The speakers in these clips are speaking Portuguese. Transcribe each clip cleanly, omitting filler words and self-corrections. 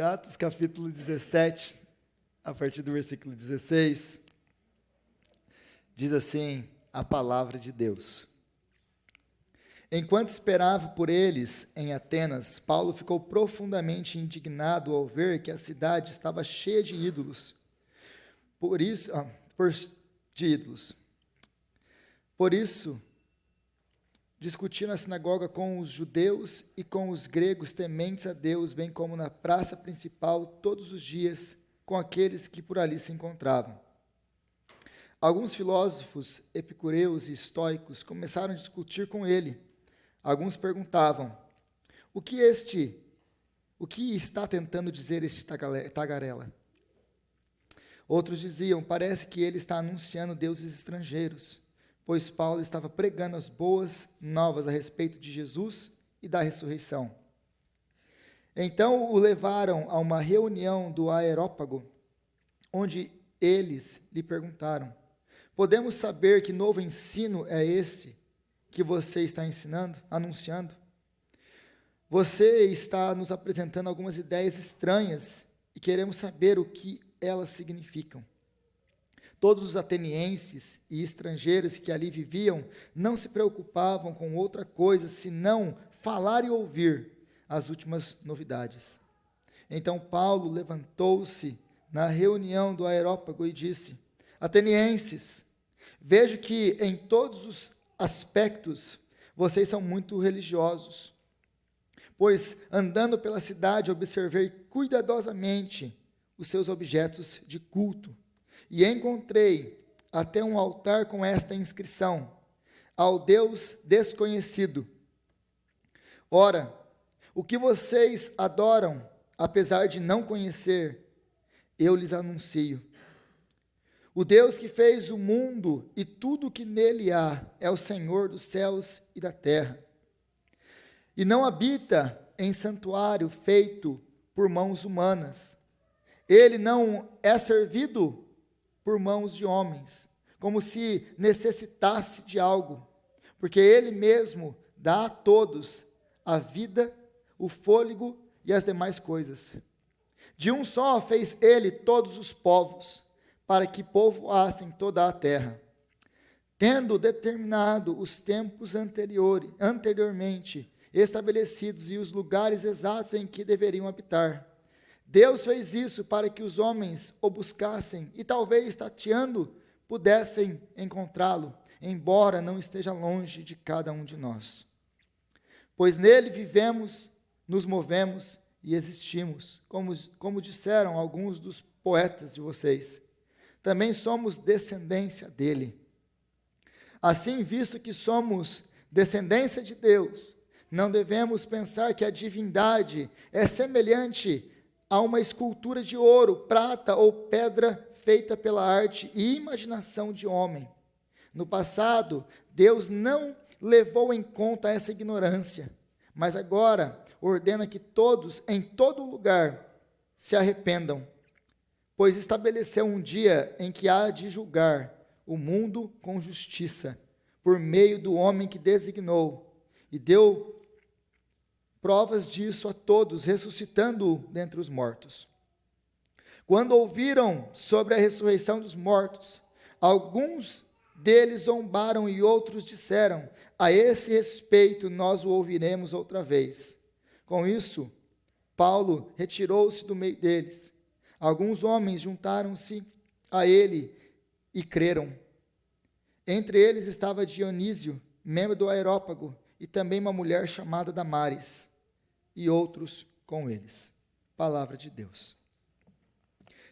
Atos capítulo 17, a partir do versículo 16, diz assim a palavra de Deus. Enquanto esperava por eles em Atenas, Paulo ficou profundamente indignado ao ver que a cidade estava cheia de ídolos. Por isso, discutia na sinagoga com os judeus e com os gregos tementes a Deus, bem como na praça principal todos os dias com aqueles que por ali se encontravam. Alguns filósofos epicureus e estoicos começaram a discutir com ele. Alguns perguntavam: o que está tentando dizer este tagarela? Outros diziam: parece que ele está anunciando deuses estrangeiros, pois Paulo estava pregando as boas novas a respeito de Jesus e da ressurreição. Então o levaram a uma reunião do Areópago, onde eles lhe perguntaram: podemos saber que novo ensino é esse que você está anunciando? Você está nos apresentando algumas ideias estranhas e queremos saber o que elas significam. Todos os atenienses e estrangeiros que ali viviam não se preocupavam com outra coisa senão falar e ouvir as últimas novidades. Então Paulo levantou-se na reunião do Areópago e disse: atenienses, vejo que em todos os aspectos vocês são muito religiosos, pois andando pela cidade observei cuidadosamente os seus objetos de culto e encontrei até um altar com esta inscrição: ao Deus desconhecido. Ora, o que vocês adoram, apesar de não conhecer, eu lhes anuncio. O Deus que fez o mundo e tudo o que nele há é o Senhor dos céus e da terra. E não habita em santuário feito por mãos humanas. Ele não é servido por mãos de homens, como se necessitasse de algo, porque ele mesmo dá a todos a vida, o fôlego e as demais coisas. De um só fez ele todos os povos, para que povoassem toda a terra, tendo determinado os tempos anteriormente estabelecidos e os lugares exatos em que deveriam habitar. Deus fez isso para que os homens o buscassem e talvez tateando pudessem encontrá-lo, embora não esteja longe de cada um de nós. Pois nele vivemos, nos movemos e existimos, como disseram alguns dos poetas de vocês. Também somos descendência dele. Assim, visto que somos descendência de Deus, não devemos pensar que a divindade é semelhante a uma escultura de ouro, prata ou pedra feita pela arte e imaginação de homem. No passado, Deus não levou em conta essa ignorância, mas agora ordena que todos, em todo lugar, se arrependam, pois estabeleceu um dia em que há de julgar o mundo com justiça, por meio do homem que designou, e deu provas disso a todos, ressuscitando-o dentre os mortos. Quando ouviram sobre a ressurreição dos mortos, alguns deles zombaram e outros disseram: a esse respeito nós o ouviremos outra vez. Com isso, Paulo retirou-se do meio deles. Alguns homens juntaram-se a ele e creram. Entre eles estava Dionísio, membro do Areópago, e também uma mulher chamada Damaris, e outros com eles. Palavra de Deus.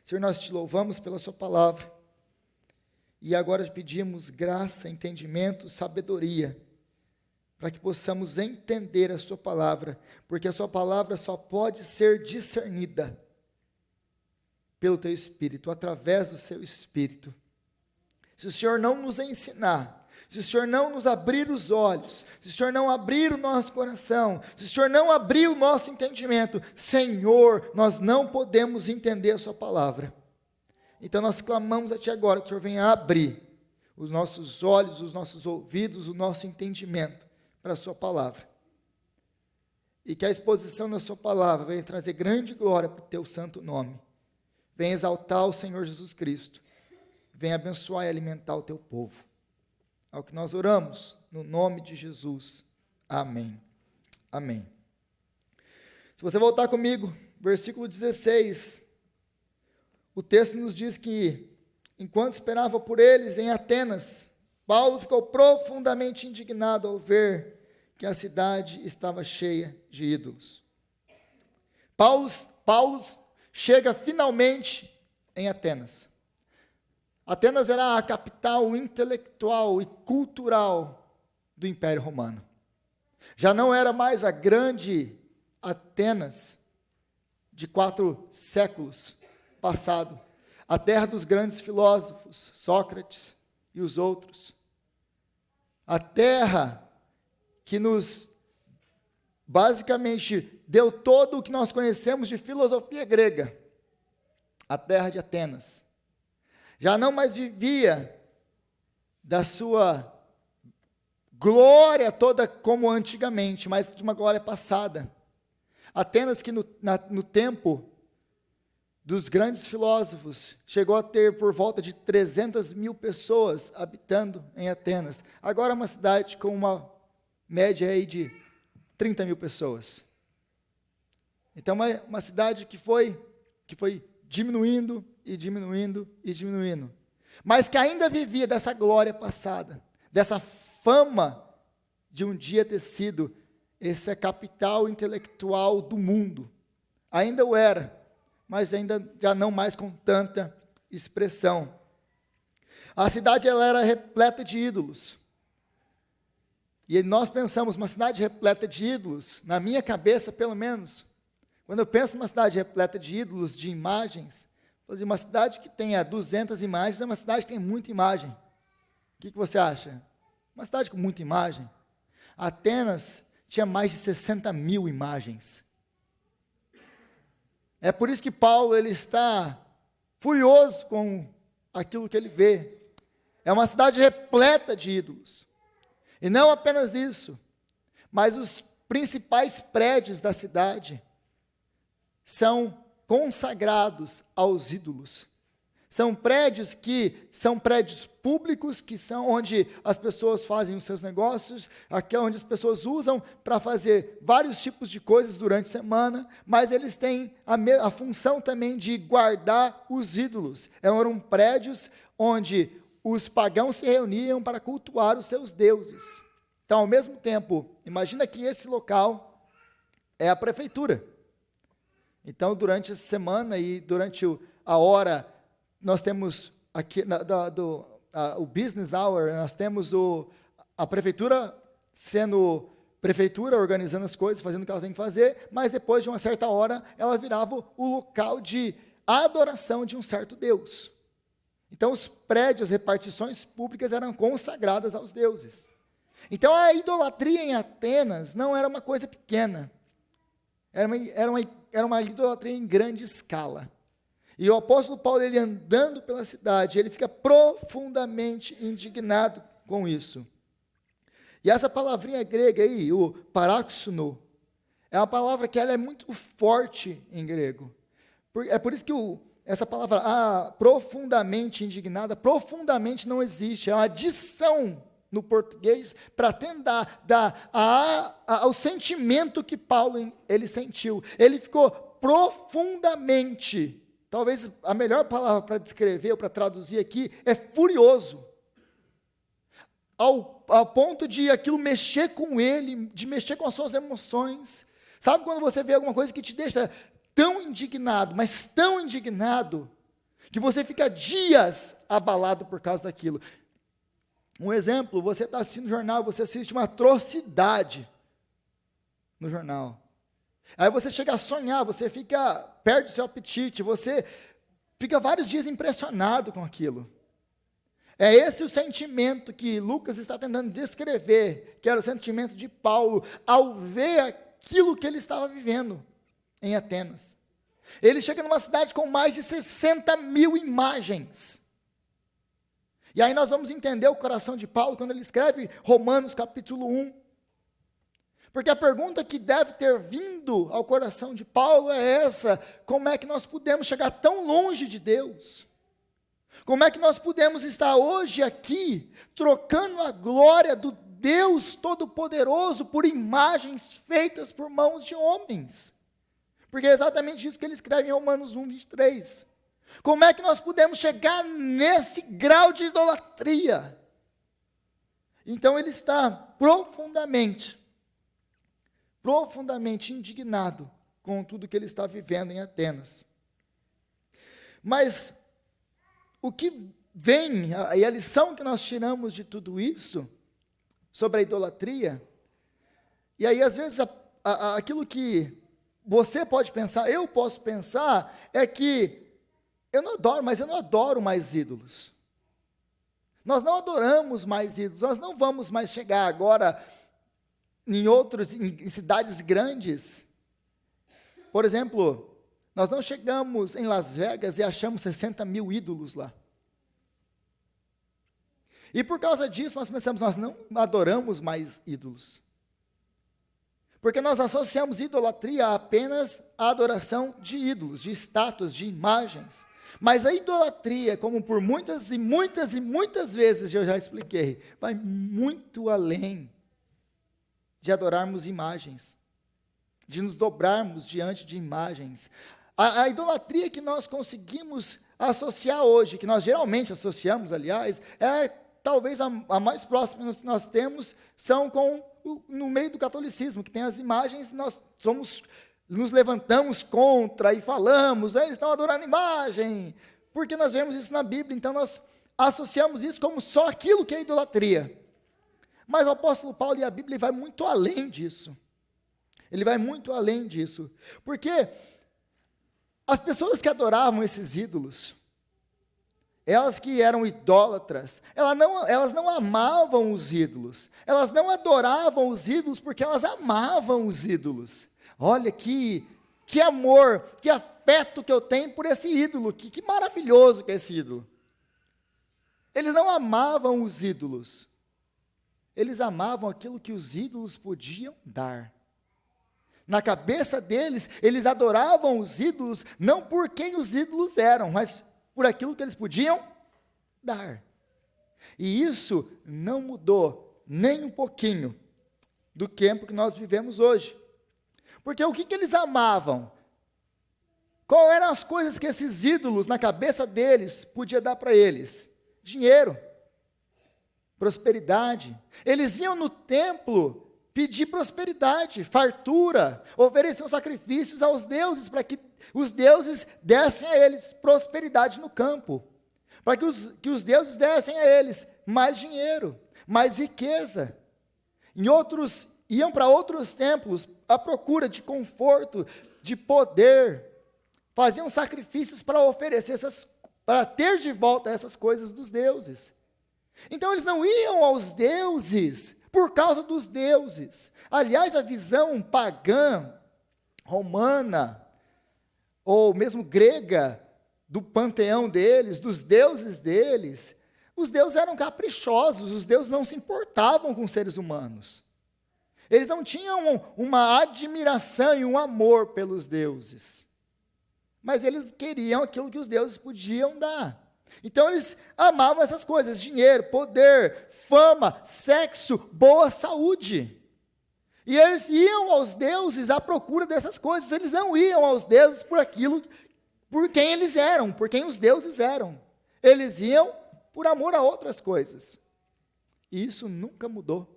Senhor, nós te louvamos pela sua palavra, e agora pedimos graça, entendimento, sabedoria, para que possamos entender a sua palavra, porque a sua palavra só pode ser discernida pelo teu Espírito, através do seu Espírito. Se o Senhor não nos ensinar, se o Senhor não nos abrir os olhos, se o Senhor não abrir o nosso coração, se o Senhor não abrir o nosso entendimento, Senhor, nós não podemos entender a sua palavra. Então nós clamamos a Ti agora, que o Senhor venha abrir os nossos olhos, os nossos ouvidos, o nosso entendimento para a sua palavra. e que a exposição da sua palavra venha trazer grande glória para o teu santo nome. Venha exaltar o Senhor Jesus Cristo. Venha abençoar e alimentar o teu povo. É o que nós oramos, no nome de Jesus. Amém. Amém. Se você voltar comigo, versículo 16, o texto nos diz que, enquanto esperava por eles em Atenas, Paulo ficou profundamente indignado ao ver que a cidade estava cheia de ídolos. Paulo chega finalmente em Atenas. Atenas era a capital intelectual e cultural do Império Romano. Já não era mais a grande Atenas de 4 séculos passado, a terra dos grandes filósofos, Sócrates e os outros. A terra que nos, basicamente, deu todo o que nós conhecemos de filosofia grega. A terra de Atenas. Já não mais vivia da sua glória toda como antigamente, mas de uma glória passada. Atenas que no tempo dos grandes filósofos, chegou a ter por volta de 300 mil pessoas habitando em Atenas. Agora é uma cidade com uma média aí de 30 mil pessoas. Então, é uma cidade que foi diminuindo e diminuindo e diminuindo. Mas que ainda vivia dessa glória passada, dessa fama de um dia ter sido essa capital intelectual do mundo. Ainda o era, mas ainda já não mais com tanta expressão. A cidade ela era repleta de ídolos. E nós pensamos, uma cidade repleta de ídolos, na minha cabeça, pelo menos, quando eu penso numa cidade repleta de ídolos, de imagens, de uma cidade que tenha 200 imagens, é uma cidade que tem muita imagem. O que você acha? Uma cidade com muita imagem. Atenas tinha mais de 60 mil imagens. É por isso que Paulo ele está furioso com aquilo que ele vê. É uma cidade repleta de ídolos. E não apenas isso, mas os principais prédios da cidade são consagrados aos ídolos. São prédios públicos, que são onde as pessoas fazem os seus negócios, aqui é onde as pessoas usam para fazer vários tipos de coisas durante a semana, mas eles têm a função também de guardar os ídolos. Eram prédios onde os pagãos se reuniam para cultuar os seus deuses. Então, ao mesmo tempo, imagina que esse local é a prefeitura. Então, durante a semana e durante a hora, nós temos aqui o business hour, nós temos a prefeitura sendo prefeitura, organizando as coisas, fazendo o que ela tem que fazer, mas depois de uma certa hora, ela virava o local de adoração de um certo Deus. Então, os prédios, repartições públicas eram consagradas aos deuses. Então, a idolatria em Atenas não era uma coisa pequena. Era uma idolatria em grande escala. E o apóstolo Paulo, ele andando pela cidade, ele fica profundamente indignado com isso. E essa palavrinha grega aí, o paráxono, é uma palavra que ela é muito forte em grego. É por isso que essa palavra, profundamente indignada, profundamente não existe, é uma adição no português para tentar dar ao sentimento que Paulo ele sentiu. Ele ficou profundamente, talvez a melhor palavra para descrever ou para traduzir aqui é furioso, ao ponto de aquilo mexer com ele, de mexer com as suas emoções. Sabe quando você vê alguma coisa que te deixa tão indignado, mas tão indignado, que você fica dias abalado por causa daquilo? Um exemplo, você está assistindo o jornal, você assiste uma atrocidade no jornal. Aí você chega a sonhar, você perde o seu apetite, você fica vários dias impressionado com aquilo. É esse o sentimento que Lucas está tentando descrever, que era o sentimento de Paulo, ao ver aquilo que ele estava vivendo em Atenas. Ele chega numa cidade com mais de 60 mil imagens. E aí nós vamos entender o coração de Paulo quando ele escreve Romanos capítulo 1. Porque a pergunta que deve ter vindo ao coração de Paulo é essa: como é que nós podemos chegar tão longe de Deus? Como é que nós podemos estar hoje aqui, trocando a glória do Deus Todo-Poderoso por imagens feitas por mãos de homens? Porque é exatamente isso que ele escreve em Romanos 1, 23. Como é que nós podemos chegar nesse grau de idolatria? Então ele está profundamente indignado com tudo que ele está vivendo em Atenas. Mas o que vem, e a lição que nós tiramos de tudo isso, sobre a idolatria, e aí às vezes aquilo que você pode pensar, eu posso pensar, é que eu não adoro mais ídolos. Nós não adoramos mais ídolos, nós não vamos mais chegar agora em cidades grandes. Por exemplo, nós não chegamos em Las Vegas e achamos 60 mil ídolos lá. E por causa disso nós pensamos, nós não adoramos mais ídolos. Porque nós associamos idolatria apenas à adoração de ídolos, de estátuas, de imagens. Mas a idolatria, como por muitas e muitas e muitas vezes eu já expliquei, vai muito além de adorarmos imagens, de nos dobrarmos diante de imagens. A idolatria que nós conseguimos associar hoje, que nós geralmente associamos, aliás, talvez a mais próxima que nós temos, são no meio do catolicismo, que tem as imagens, nós nos levantamos contra e falamos, eles estão adorando imagem, porque nós vemos isso na Bíblia, então nós associamos isso como só aquilo que é idolatria. Mas o apóstolo Paulo e a Bíblia vai muito além disso. Ele vai muito além disso. Porque as pessoas que adoravam esses ídolos, elas que eram idólatras, elas não amavam os ídolos. Elas não adoravam os ídolos porque elas amavam os ídolos. Olha que amor, que afeto que eu tenho por esse ídolo. Que maravilhoso que é esse ídolo. Eles não amavam os ídolos. Eles amavam aquilo que os ídolos podiam dar. Na cabeça deles, eles adoravam os ídolos, não por quem os ídolos eram, mas por aquilo que eles podiam dar. E isso não mudou nem um pouquinho do tempo que nós vivemos hoje. Porque o que eles amavam? Qual eram as coisas que esses ídolos, na cabeça deles, podiam dar para eles? Dinheiro. Prosperidade. Eles iam no templo pedir prosperidade, fartura, ofereciam sacrifícios aos deuses, para que os deuses dessem a eles prosperidade no campo, para que os deuses dessem a eles mais dinheiro, mais riqueza. Iam para outros templos à procura de conforto, de poder, faziam sacrifícios para oferecer para ter de volta essas coisas dos deuses. Então eles não iam aos deuses por causa dos deuses. Aliás, a visão pagã, romana, ou mesmo grega, do panteão deles, dos deuses deles, os deuses eram caprichosos, os deuses não se importavam com os seres humanos. Eles não tinham uma admiração e um amor pelos deuses. Mas eles queriam aquilo que os deuses podiam dar. Então eles amavam essas coisas: dinheiro, poder, fama, sexo, boa saúde. E eles iam aos deuses à procura dessas coisas. Eles não iam aos deuses por quem eles eram, por quem os deuses eram. Eles iam por amor a outras coisas. E isso nunca mudou.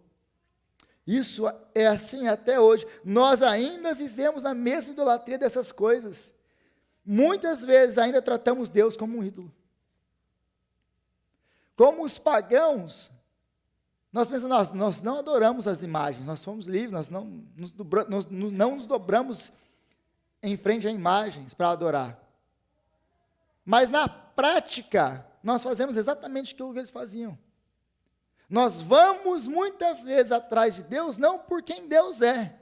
Isso é assim até hoje. Nós ainda vivemos na mesma idolatria dessas coisas. Muitas vezes ainda tratamos Deus como um ídolo. Como os pagãos, nós pensamos, nós não adoramos as imagens, nós somos livres, nós não nos dobramos em frente a imagens para adorar. Mas na prática, nós fazemos exatamente aquilo que eles faziam. Nós vamos muitas vezes atrás de Deus, não por quem Deus é,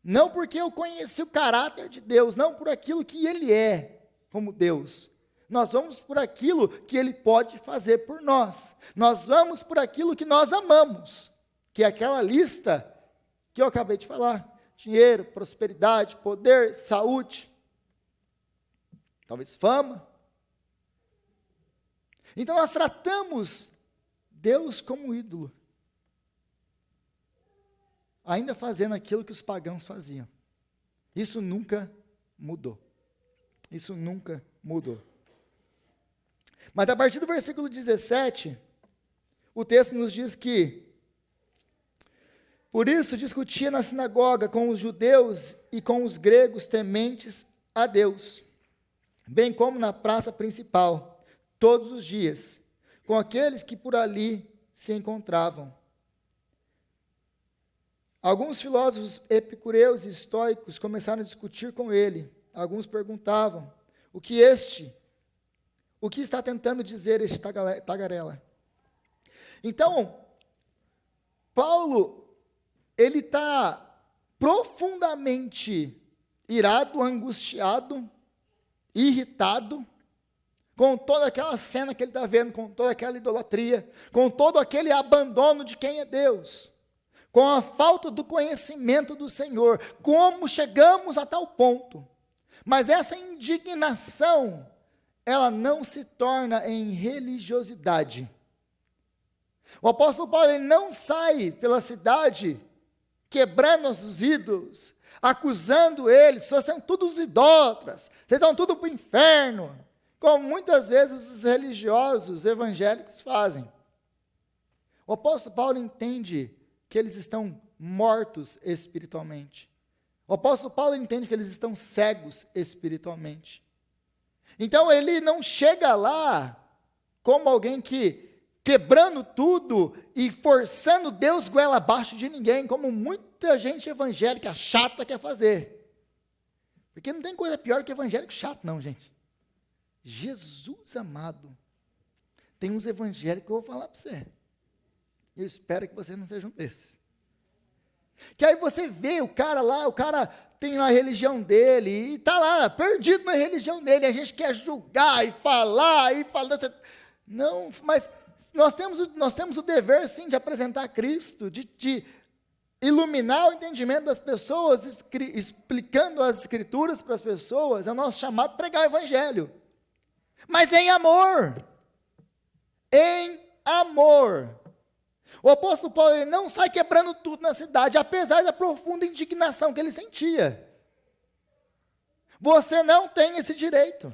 não porque eu conheci o caráter de Deus, não por aquilo que Ele é como Deus. Nós vamos por aquilo que Ele pode fazer por nós. Nós vamos por aquilo que nós amamos, que é aquela lista que eu acabei de falar: dinheiro, prosperidade, poder, saúde, talvez fama. Então nós tratamos Deus como ídolo, ainda fazendo aquilo que os pagãos faziam. Isso nunca mudou. Isso nunca mudou. Mas a partir do versículo 17, o texto nos diz que: por isso discutia na sinagoga com os judeus e com os gregos tementes a Deus, bem como na praça principal, todos os dias, com aqueles que por ali se encontravam. Alguns filósofos epicureus e estoicos começaram a discutir com ele. Alguns perguntavam: o que está tentando dizer este tagarela? Então, Paulo, ele está profundamente irado, angustiado, irritado, com toda aquela cena que ele está vendo, com toda aquela idolatria, com todo aquele abandono de quem é Deus, com a falta do conhecimento do Senhor. Como chegamos a tal ponto? Mas essa indignação, ela não se torna em religiosidade. O apóstolo Paulo, ele não sai pela cidade quebrando os ídolos, acusando eles: vocês são todos idólatras, vocês vão tudo para o inferno, como muitas vezes os religiosos evangélicos fazem. O apóstolo Paulo entende que eles estão mortos espiritualmente. O apóstolo Paulo entende que eles estão cegos espiritualmente. Então ele não chega lá como alguém que, quebrando tudo e forçando Deus goela abaixo de ninguém, como muita gente evangélica chata quer fazer. Porque não tem coisa pior que evangélico chato, não, gente. Jesus amado, tem uns evangélicos que eu vou falar para você. Eu espero que você não seja um desses. Que aí você vê o cara lá, o cara tem a religião dele, e está lá, perdido na religião dele, a gente quer julgar e falar, não, mas nós temos o dever, sim, de apresentar Cristo, de iluminar o entendimento das pessoas, explicando as Escrituras para as pessoas. É o nosso chamado a pregar o Evangelho, mas em amor, em amor. O apóstolo Paulo, ele não sai quebrando tudo na cidade, apesar da profunda indignação que ele sentia. Você não tem esse direito.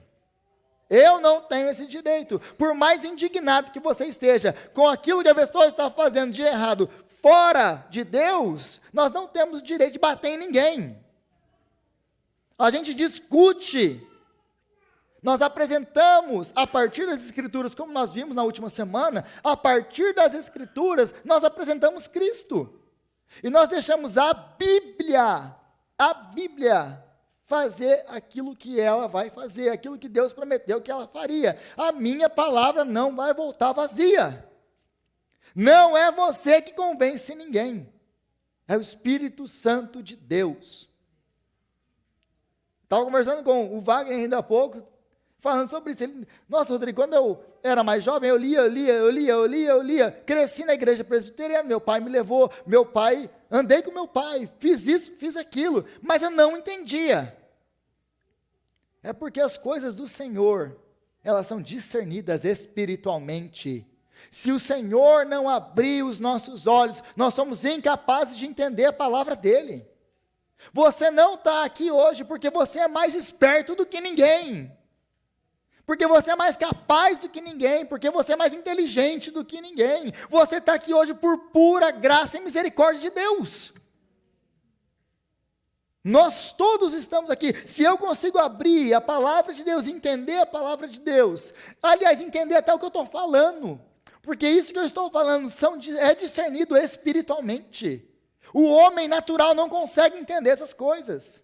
Eu não tenho esse direito. Por mais indignado que você esteja com aquilo que a pessoa está fazendo de errado fora de Deus, nós não temos o direito de bater em ninguém. A gente discute. Nós apresentamos, a partir das Escrituras, como nós vimos na última semana, a partir das Escrituras, nós apresentamos Cristo. E nós deixamos a Bíblia, fazer aquilo que ela vai fazer, aquilo que Deus prometeu que ela faria. A minha palavra não vai voltar vazia. Não é você que convence ninguém. É o Espírito Santo de Deus. Estava conversando com o Wagner ainda há pouco, falando sobre isso. Nossa, Rodrigo, quando eu era mais jovem, eu lia, cresci na igreja presbiteriana, meu pai me levou, andei com meu pai, fiz isso, fiz aquilo, mas eu não entendia. É porque as coisas do Senhor, elas são discernidas espiritualmente. Se o Senhor não abrir os nossos olhos, nós somos incapazes de entender a palavra dEle. Você não está aqui hoje porque você é mais esperto do que ninguém, porque você é mais capaz do que ninguém, porque você é mais inteligente do que ninguém. Você está aqui hoje por pura graça e misericórdia de Deus. Nós todos estamos aqui. Se eu consigo abrir a palavra de Deus, entender a palavra de Deus, aliás, entender até o que eu estou falando, porque isso que eu estou falando é discernido espiritualmente. O homem natural não consegue entender essas coisas.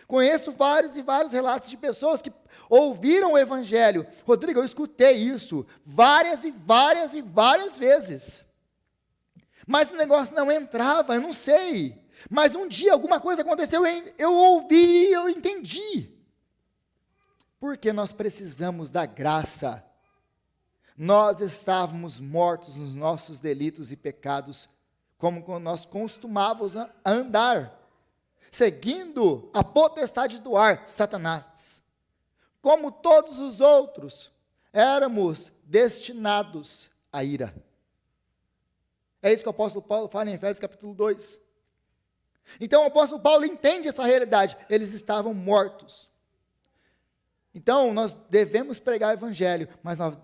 Conheço vários e vários relatos de pessoas que ouviram o Evangelho. Rodrigo, eu escutei isso várias vezes. Mas o negócio não entrava, eu não sei. Mas um dia alguma coisa aconteceu, eu ouvi e eu entendi. Porque nós precisamos da graça. Nós estávamos mortos nos nossos delitos e pecados, como nós costumávamos andar, seguindo a potestade do ar, Satanás. Como todos os outros, éramos destinados à ira. É isso que o apóstolo Paulo fala em Efésios capítulo 2. Então o apóstolo Paulo entende essa realidade. Eles estavam mortos. Então nós devemos pregar o evangelho, mas nós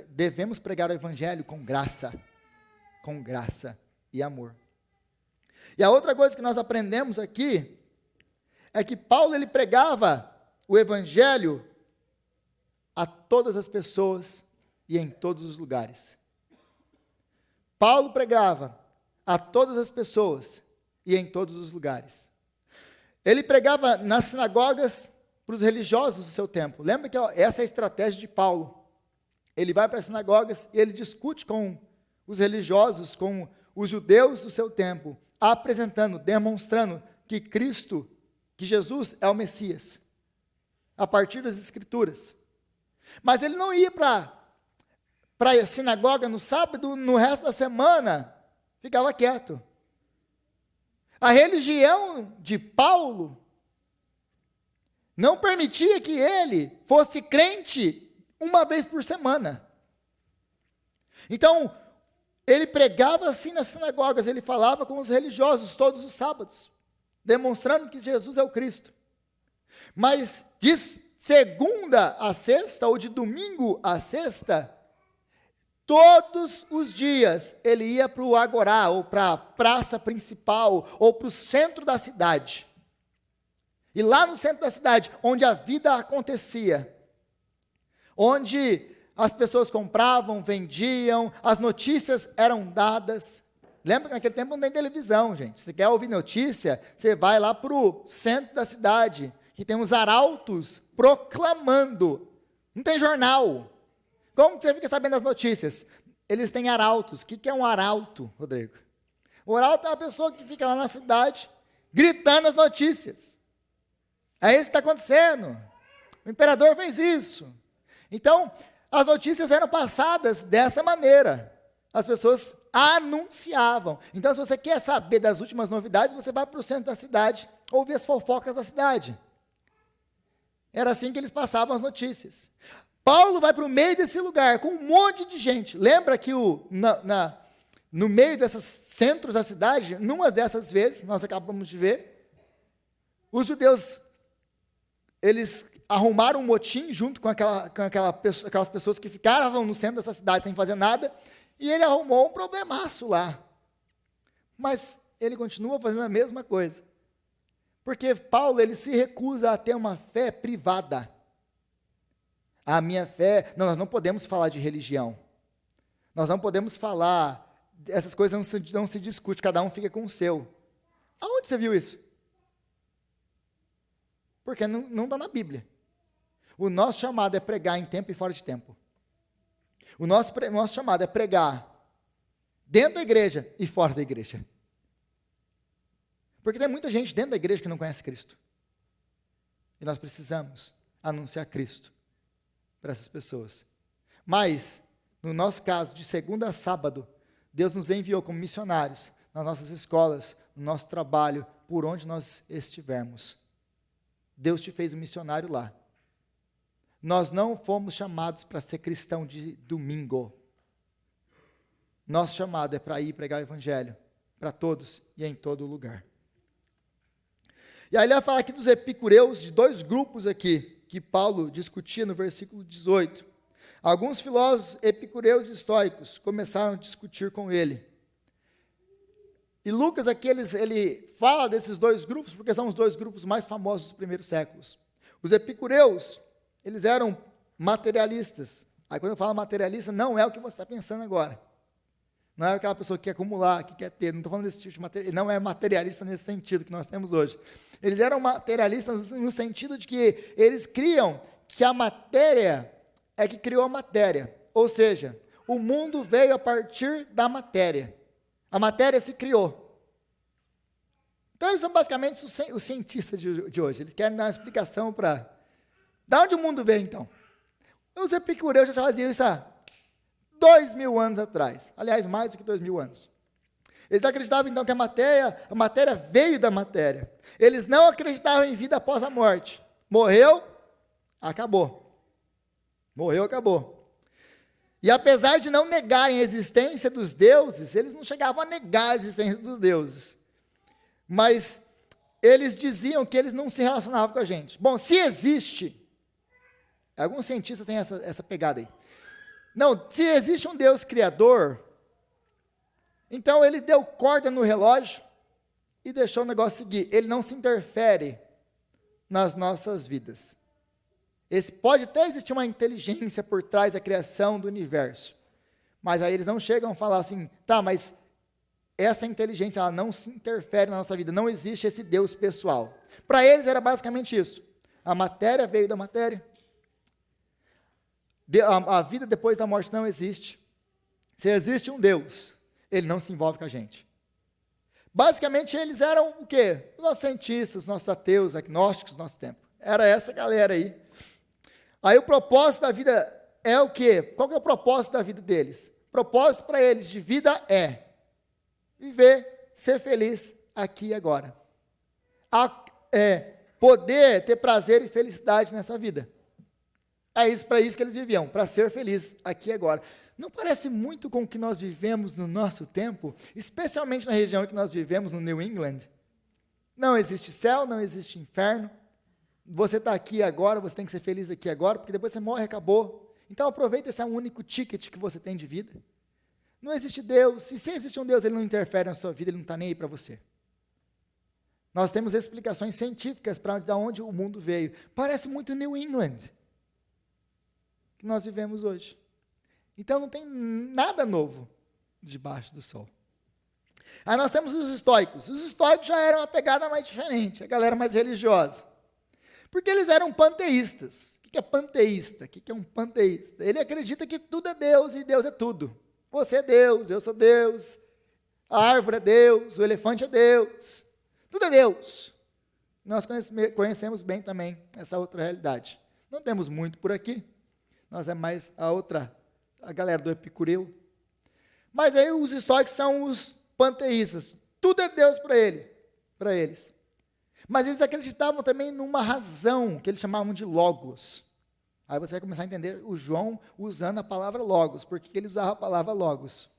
devemos pregar o evangelho com graça e amor. E a outra coisa que nós aprendemos aqui é que Paulo ele pregava o evangelho a todas as pessoas e em todos os lugares. Paulo pregava a todas as pessoas e em todos os lugares. Ele pregava nas sinagogas para os religiosos do seu tempo. Lembra que essa é a estratégia de Paulo. Ele vai para as sinagogas e ele discute com os religiosos, com os judeus do seu tempo, apresentando, demonstrando que Cristo, que Jesus é o Messias, a partir das Escrituras. Mas ele não ia para a sinagoga no sábado, no resto da semana, ficava quieto. A religião de Paulo não permitia que ele fosse crente uma vez por semana. Então, ele pregava assim nas sinagogas, ele falava com os religiosos todos os sábados, demonstrando que Jesus é o Cristo. Mas de segunda a sexta, ou de domingo a sexta, todos os dias ele ia para o agorá, ou para a praça principal, ou para o centro da cidade. E lá no centro da cidade, onde a vida acontecia, onde as pessoas compravam, vendiam, as notícias eram dadas. Lembra que naquele tempo não tem televisão, gente. Se quer ouvir notícia, você vai lá para o centro da cidade, que tem os arautos proclamando. Não tem jornal. Como que você fica sabendo das notícias? Eles têm arautos. O que é um arauto, Rodrigo? O arauto é uma pessoa que fica lá na cidade, gritando as notícias. É isso que está acontecendo. O imperador fez isso. Então, as notícias eram passadas dessa maneira. As pessoas anunciavam. Então, se você quer saber das últimas novidades, você vai para o centro da cidade, ouvir as fofocas da cidade. Era assim que eles passavam as notícias. Paulo vai para o meio desse lugar, com um monte de gente. Lembra que no meio desses centros da cidade, numa dessas vezes, nós acabamos de ver, os judeus, eles arrumaram um motim junto com aquelas pessoas que ficavam no centro dessa cidade sem fazer nada, e ele arrumou um problemaço lá. Mas ele continua fazendo a mesma coisa. Porque Paulo, ele se recusa a ter uma fé privada. A minha fé, não, nós não podemos falar de religião. Nós não podemos falar, essas coisas não se discute, cada um fica com o seu. Aonde você viu isso? Porque não está na Bíblia. O nosso chamado é pregar em tempo e fora de tempo. O nosso chamado é pregar dentro da igreja e fora da igreja. Porque tem muita gente dentro da igreja que não conhece Cristo. E nós precisamos anunciar Cristo para essas pessoas. Mas, no nosso caso, de segunda a sábado, Deus nos enviou como missionários nas nossas escolas, no nosso trabalho, por onde nós estivermos. Deus te fez um missionário lá. Nós não fomos chamados para ser cristão de domingo. Nosso chamado é para ir pregar o evangelho para todos e em todo lugar. E aí ele vai falar aqui dos epicureus, de dois grupos aqui, que Paulo discutia no versículo 18. Alguns filósofos epicureus e estoicos começaram a discutir com ele. E Lucas aqui, ele fala desses dois grupos, porque são os dois grupos mais famosos dos primeiros séculos. Os epicureus, eles eram materialistas. Aí quando eu falo materialista, não é o que você está pensando agora. Não é aquela pessoa que quer acumular, que quer ter. Não estou falando desse tipo de materialista. Não é materialista nesse sentido que nós temos hoje. Eles eram materialistas no sentido de que eles criam que a matéria é que criou a matéria. Ou seja, o mundo veio a partir da matéria. A matéria se criou. Então eles são basicamente os cientistas de hoje. Eles querem dar uma explicação para... De onde o mundo veio então? Os epicureus já faziam isso há 2000 anos atrás. Aliás, mais do que 2000 anos. Eles acreditavam então que a matéria veio da matéria. Eles não acreditavam em vida após a morte. Morreu, acabou. Morreu, acabou. E apesar de não negarem a existência dos deuses, eles não chegavam a negar a existência dos deuses. Mas eles diziam que eles não se relacionavam com a gente. Bom, se existe, alguns cientistas têm essa pegada aí. Não, se existe um Deus criador, então ele deu corda no relógio e deixou o negócio seguir. Ele não se interfere nas nossas vidas. Pode até existir uma inteligência por trás da criação do universo, mas aí eles não chegam a falar assim, tá, mas essa inteligência ela não se interfere na nossa vida, não existe esse Deus pessoal. Para eles era basicamente isso. A matéria veio da matéria, a vida depois da morte não existe. Se existe um Deus, ele não se envolve com a gente. Basicamente eles eram o quê? Os nossos cientistas, os nossos ateus, agnósticos do nosso tempo. Era essa galera aí. Aí o propósito da vida é o quê? Qual que é o propósito da vida deles? O propósito para eles de vida é viver, ser feliz aqui e agora. Poder ter prazer e felicidade nessa vida. É para isso que eles viviam, para ser feliz aqui e agora. Não parece muito com o que nós vivemos no nosso tempo, especialmente na região em que nós vivemos, no New England? Não existe céu, não existe inferno. Você está aqui agora, você tem que ser feliz aqui agora, porque depois você morre e acabou. Então aproveita esse único ticket que você tem de vida. Não existe Deus, e se existe um Deus, ele não interfere na sua vida, ele não está nem aí para você. Nós temos explicações científicas para de onde o mundo veio. Parece muito New England, que nós vivemos hoje. Então não tem nada novo debaixo do sol. Aí nós temos os estoicos. Os estoicos já eram uma pegada mais diferente, a galera mais religiosa. Porque eles eram panteístas. O que é panteísta? O que é um panteísta? Ele acredita que tudo é Deus e Deus é tudo. Você é Deus, eu sou Deus, a árvore é Deus, o elefante é Deus. Tudo é Deus. Nós conhecemos bem também essa outra realidade. Não temos muito por aqui. Nós é mais a galera do Epicureu. Mas aí os estoicos são os panteístas. Tudo é Deus para eles. Mas eles acreditavam também numa razão, que eles chamavam de logos. Aí você vai começar a entender o João usando a palavra logos. Por que ele usava a palavra logos?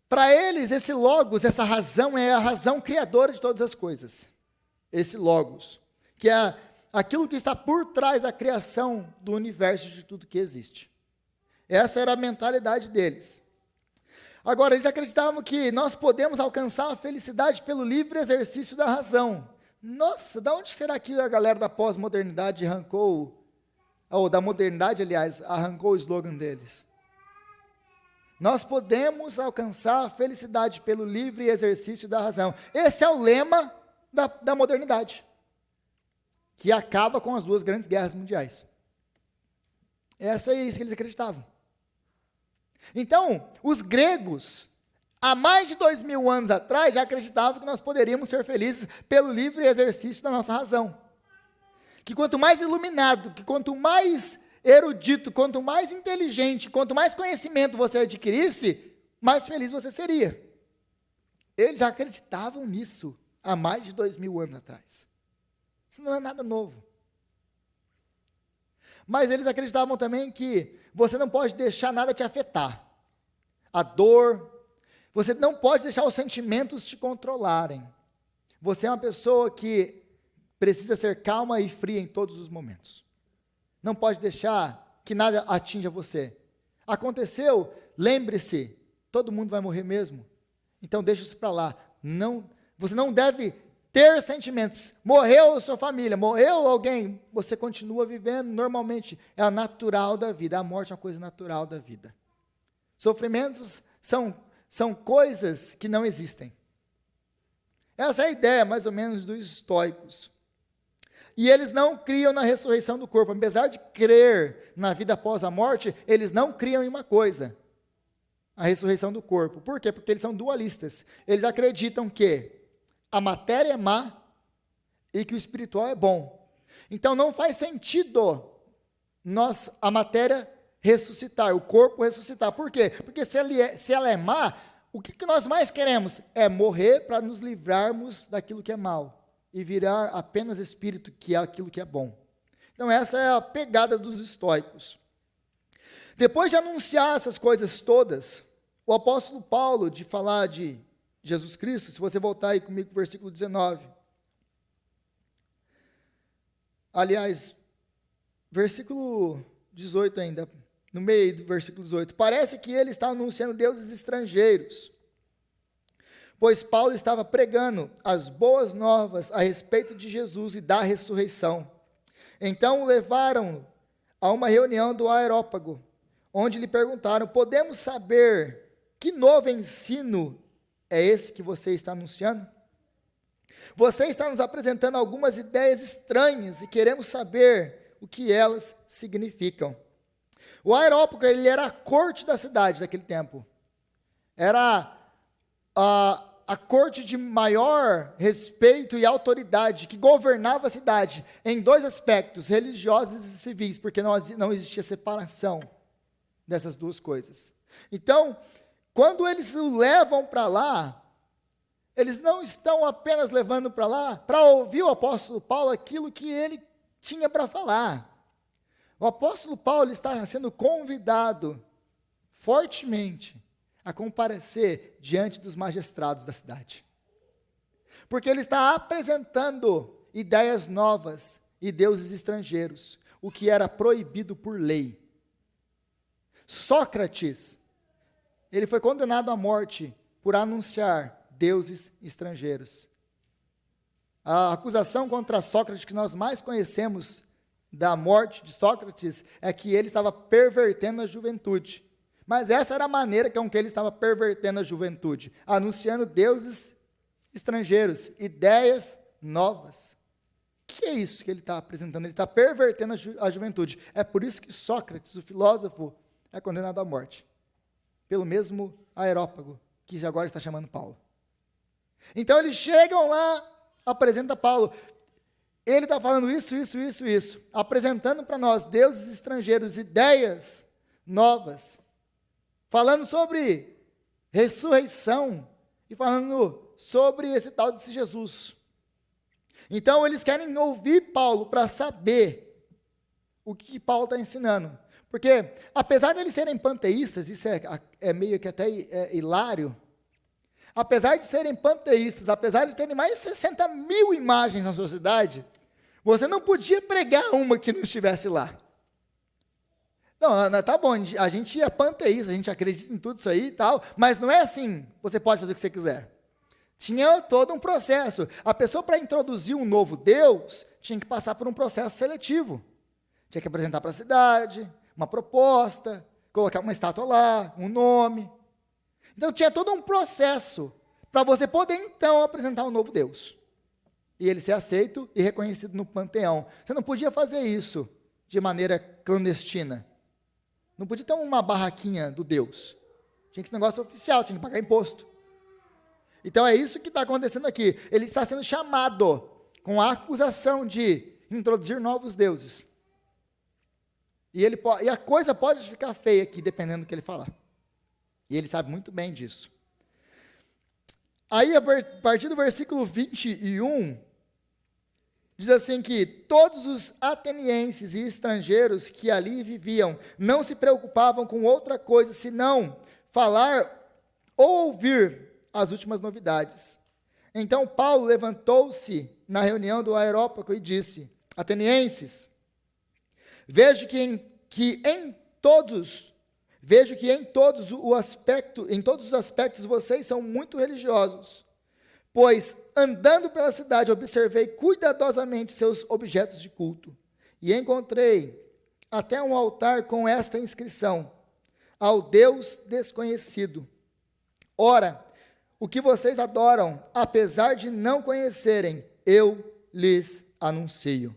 Para eles, esse logos, essa razão, é a razão criadora de todas as coisas. Esse logos, que é aquilo que está por trás da criação do universo, de tudo que existe. Essa era a mentalidade deles. Agora, eles acreditavam que nós podemos alcançar a felicidade pelo livre exercício da razão. Nossa, da onde será que a galera da pós-modernidade arrancou, ou da modernidade, aliás, arrancou o slogan deles? Nós podemos alcançar a felicidade pelo livre exercício da razão. Esse é o lema da modernidade, que acaba com as duas grandes guerras mundiais. Essa é isso que eles acreditavam. Então, os gregos, há mais de 2000 anos atrás, já acreditavam que nós poderíamos ser felizes pelo livre exercício da nossa razão. Que quanto mais iluminado, que quanto mais erudito, quanto mais inteligente, quanto mais conhecimento você adquirisse, mais feliz você seria. Eles já acreditavam nisso há mais de 2000 anos atrás. Isso não é nada novo. Mas eles acreditavam também que você não pode deixar nada te afetar. A dor, você não pode deixar os sentimentos te controlarem. Você é uma pessoa que precisa ser calma e fria em todos os momentos. Não pode deixar que nada atinja você. Aconteceu, lembre-se, todo mundo vai morrer mesmo. Então deixa isso para lá. Você não deve ter sentimentos. Morreu a sua família, morreu alguém, você continua vivendo normalmente. É a natural da vida. A morte é uma coisa natural da vida. Sofrimentos são coisas que não existem. Essa é a ideia, mais ou menos, dos estoicos. E eles não criam na ressurreição do corpo. Apesar de crer na vida após a morte, eles não criam em uma coisa, a ressurreição do corpo. Por quê? Porque eles são dualistas. Eles acreditam que a matéria é má e que o espiritual é bom. Então não faz sentido a matéria ressuscitar, o corpo ressuscitar. Por quê? Porque se ela é má, o que nós mais queremos? É morrer para nos livrarmos daquilo que é mal e virar apenas espírito, que é aquilo que é bom. Então essa é a pegada dos estoicos. Depois de anunciar essas coisas todas, o apóstolo Paulo, de falar de Jesus Cristo, se você voltar aí comigo para o versículo 19. Aliás, versículo 18 ainda, no meio do versículo 18. Parece que ele está anunciando deuses estrangeiros, pois Paulo estava pregando as boas novas a respeito de Jesus e da ressurreição. Então o levaram a uma reunião do Areópago, onde lhe perguntaram: podemos saber que novo ensino é esse que você está anunciando? Você está nos apresentando algumas ideias estranhas e queremos saber o que elas significam. O Areópago, ele era a corte da cidade daquele tempo. Era a corte de maior respeito e autoridade, que governava a cidade em dois aspectos, religiosos e civis, porque não existia separação dessas duas coisas. Então, quando eles o levam para lá, eles não estão apenas levando para lá para ouvir o apóstolo Paulo aquilo que ele tinha para falar. O apóstolo Paulo está sendo convidado fortemente a comparecer diante dos magistrados da cidade. Porque ele está apresentando ideias novas e deuses estrangeiros, o que era proibido por lei. Sócrates, ele foi condenado à morte por anunciar deuses estrangeiros. A acusação contra Sócrates que nós mais conhecemos da morte de Sócrates é que ele estava pervertendo a juventude. Mas essa era a maneira com que ele estava pervertendo a juventude, anunciando deuses estrangeiros, ideias novas. O que é isso que ele está apresentando? Ele está pervertendo a juventude. É por isso que Sócrates, o filósofo, é condenado à morte, pelo mesmo Areópago, que agora está chamando Paulo. Então eles chegam lá, apresenta Paulo. Ele está falando isso, apresentando para nós deuses estrangeiros, ideias novas, falando sobre ressurreição e falando sobre esse tal de Jesus. Então eles querem ouvir Paulo para saber o que Paulo está ensinando. Porque, apesar de eles serem panteístas, isso é meio que até hilário, apesar de serem panteístas, apesar de terem mais de 60 mil imagens na sua cidade, você não podia pregar uma que não estivesse lá. Não, tá bom, a gente é panteísta, a gente acredita em tudo isso aí e tal, mas não é assim, você pode fazer o que você quiser. Tinha todo um processo. A pessoa, para introduzir um novo Deus, tinha que passar por um processo seletivo. Tinha que apresentar para a cidade uma proposta, colocar uma estátua lá, um nome. Então tinha todo um processo para você poder então apresentar um novo Deus. E ele ser aceito e reconhecido no panteão. Você não podia fazer isso de maneira clandestina. Não podia ter uma barraquinha do Deus. Tinha que ser negócio oficial, tinha que pagar imposto. Então é isso que está acontecendo aqui. Ele está sendo chamado com a acusação de introduzir novos deuses. E a coisa pode ficar feia aqui, dependendo do que ele falar. E ele sabe muito bem disso. Aí, a partir do versículo 21, diz assim que todos os atenienses e estrangeiros que ali viviam não se preocupavam com outra coisa, senão falar ou ouvir as últimas novidades. Então Paulo levantou-se na reunião do Areópago e disse: atenienses, vejo que em todos os aspectos vocês são muito religiosos, pois andando pela cidade observei cuidadosamente seus objetos de culto e encontrei até um altar com esta inscrição: ao Deus desconhecido. Ora, o que vocês adoram, apesar de não conhecerem, eu lhes anuncio.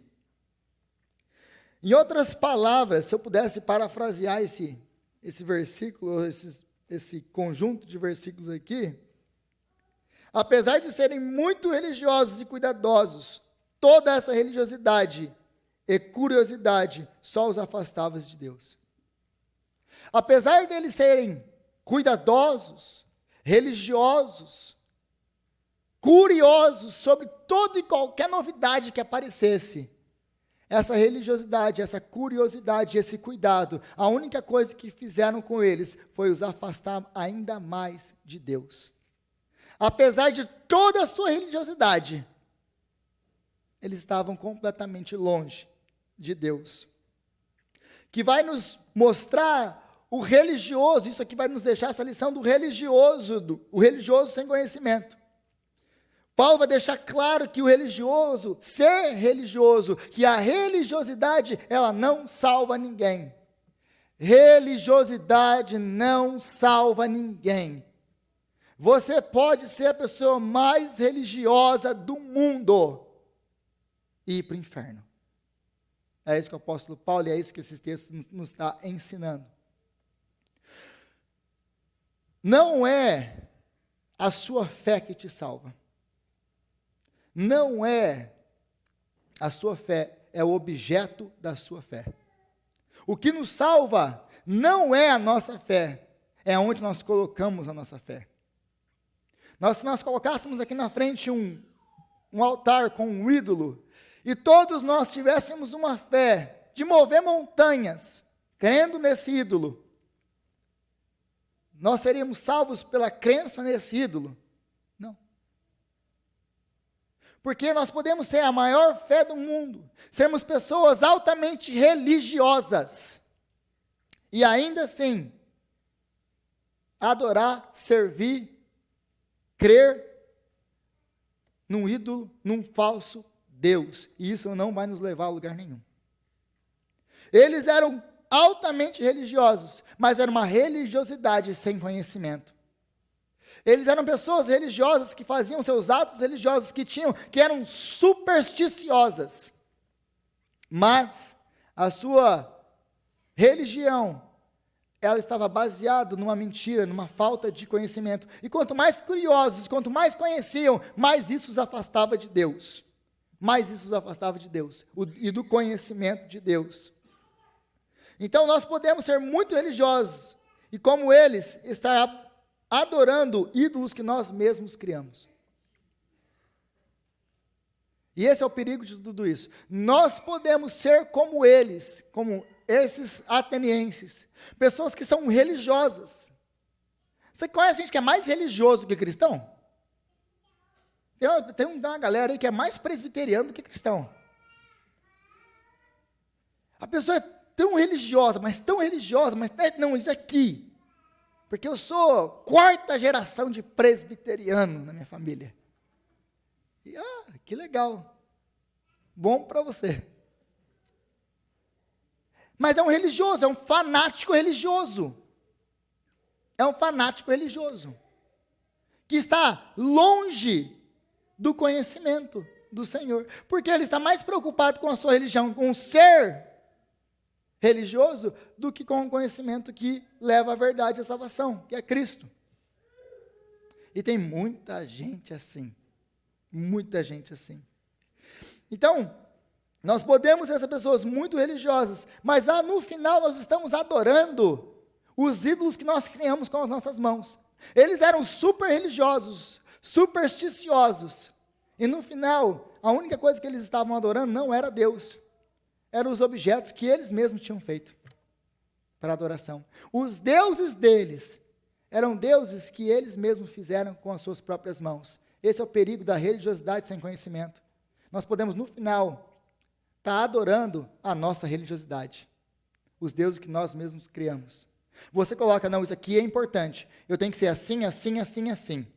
Em outras palavras, se eu pudesse parafrasear esse versículo, esse conjunto de versículos aqui, apesar de serem muito religiosos e cuidadosos, toda essa religiosidade e curiosidade só os afastava de Deus. Apesar deles serem cuidadosos, religiosos, curiosos sobre toda e qualquer novidade que aparecesse. Essa religiosidade, essa curiosidade, esse cuidado, a única coisa que fizeram com eles foi os afastar ainda mais de Deus. Apesar de toda a sua religiosidade, eles estavam completamente longe de Deus. Que vai nos mostrar o religioso, isso aqui vai nos deixar essa lição do religioso, o religioso sem conhecimento. Paulo vai deixar claro que o religioso, ser religioso, que a religiosidade, ela não salva ninguém. Religiosidade não salva ninguém. Você pode ser a pessoa mais religiosa do mundo e ir para o inferno. É isso que o apóstolo Paulo, e é isso que esses textos nos está ensinando. Não é a sua fé que te salva. Não é a sua fé, é o objeto da sua fé. O que nos salva não é a nossa fé, é onde nós colocamos a nossa fé. Se nós colocássemos aqui na frente um altar com um ídolo, e todos nós tivéssemos uma fé de mover montanhas, crendo nesse ídolo, nós seríamos salvos pela crença nesse ídolo? Não. Porque nós podemos ter a maior fé do mundo, sermos pessoas altamente religiosas, e ainda assim, adorar, servir, crer num ídolo, num falso Deus, e isso não vai nos levar a lugar nenhum. Eles eram altamente religiosos, mas era uma religiosidade sem conhecimento. Eles eram pessoas religiosas que faziam seus atos religiosos que eram supersticiosas, mas a sua religião, ela estava baseada numa mentira, numa falta de conhecimento. E quanto mais curiosos, quanto mais conheciam, mais isso os afastava de Deus. Mais isso os afastava de Deus e do conhecimento de Deus. Então nós podemos ser muito religiosos e, como eles, estar adorando ídolos que nós mesmos criamos. E esse é o perigo de tudo isso. Nós podemos ser como eles, como esses atenienses, pessoas que são religiosas. Você conhece gente que é mais religioso que cristão? Tem uma galera aí que é mais presbiteriano do que cristão. A pessoa é tão religiosa, mas não, isso aqui. Porque eu sou 4ª geração de presbiteriano na minha família. E, que legal. Bom para você. Mas é um religioso, é um fanático religioso. É um fanático religioso. Que está longe do conhecimento do Senhor. Porque ele está mais preocupado com a sua religião, com o ser religioso, do que com o conhecimento que leva à verdade e à salvação, que é Cristo. E tem muita gente assim. Muita gente assim. Então, nós podemos ser essas pessoas muito religiosas, mas no final nós estamos adorando os ídolos que nós criamos com as nossas mãos. Eles eram super religiosos, supersticiosos, e no final, a única coisa que eles estavam adorando não era Deus, eram os objetos que eles mesmos tinham feito para adoração. Os deuses deles eram deuses que eles mesmos fizeram com as suas próprias mãos. Esse é o perigo da religiosidade sem conhecimento. Nós podemos, no final, estar adorando a nossa religiosidade, os deuses que nós mesmos criamos. Você coloca, não, isso aqui é importante, eu tenho que ser assim, assim, assim, assim.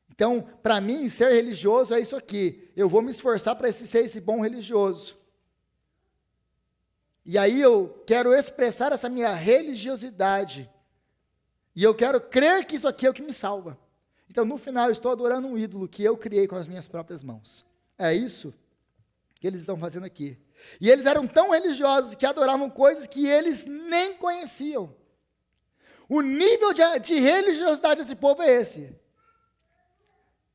Então, para mim, ser religioso é isso aqui, eu vou me esforçar para ser esse bom religioso. E aí eu quero expressar essa minha religiosidade, e eu quero crer que isso aqui é o que me salva. Então, no final, eu estou adorando um ídolo que eu criei com as minhas próprias mãos. É isso que eles estão fazendo aqui. E eles eram tão religiosos que adoravam coisas que eles nem conheciam. O nível de religiosidade desse povo é esse.